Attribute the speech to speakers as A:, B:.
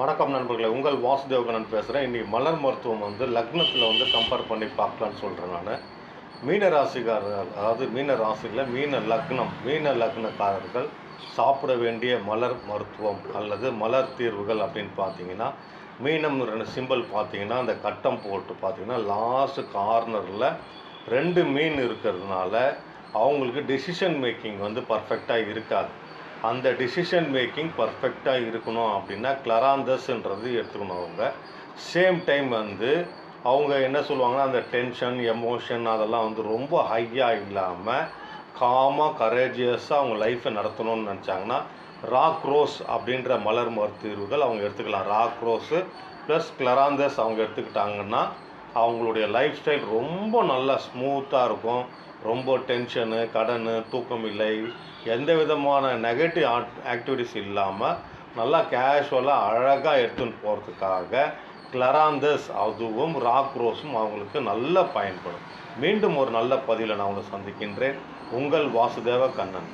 A: வணக்கம் நண்பர்களே, உங்கள் வாசுதேவகண்ணன் பேசுகிறேன். இன்றைக்கி மலர் மருத்துவம் லக்னத்தில் கம்பேர் பண்ணி பார்க்கலான்னு சொல்கிறேன். நான் மீன ராசிக்காரர்கள், அதாவது மீன ராசியில் மீன லக்னக்காரர்கள் சாப்பிட வேண்டிய மலர் மருத்துவம் அல்லது மலர் தீர்வுகள் அப்படின்னு பார்த்தீங்கன்னா, மீனம் சிம்பிள் பார்த்தீங்கன்னா அந்த கட்டம் போட்டு பார்த்தீங்கன்னா லாஸ்ட் கார்னரில் 2 மீன் இருக்கிறதுனால அவங்களுக்கு டெசிஷன் மேக்கிங் பர்ஃபெக்டாக இருக்காது. அந்த டிசிஷன் மேக்கிங் பர்ஃபெக்டாக இருக்கணும் அப்படின்னா கிளராந்தஸ்ன்றது எடுத்துக்கணும். அவங்க சேம் டைம் அவங்க என்ன சொல்லுவாங்கன்னா, அந்த டென்ஷன் எமோஷன் அதெல்லாம் ரொம்ப ஹையாக இல்லாமல் காமாக கரேஜியஸாக அவங்க லைஃப்பை நடத்தணும்னு நினச்சாங்கன்னா ராக் ரோஸ் அப்படின்ற மலர் மருத்துவர்கள் அவங்க எடுத்துக்கலாம். ராக் ரோஸு ப்ளஸ் கிளராந்தஸ் அவங்க எடுத்துக்கிட்டாங்கன்னா அவங்களுடைய லைஃப் ஸ்டைல் ரொம்ப நல்லா ஸ்மூத்தாக இருக்கும். ரொம்ப டென்ஷனு, கடன், தூக்கம் இல்லை, எந்த விதமான நெகட்டிவ் ஆக்டிவிட்டிஸ் இல்லாமல் நல்லா கேஷுவலாக அழகாக எடுத்துன்னு போகிறதுக்காக கிளராந்தஸ் அதுவும் ராக் ரோஸும் அவங்களுக்கு நல்லா பயன்படும். மீண்டும் ஒரு நல்ல பதிவில் நான் உங்களை சந்திக்கின்றேன். உங்கள் வாசுதேவ கண்ணன்.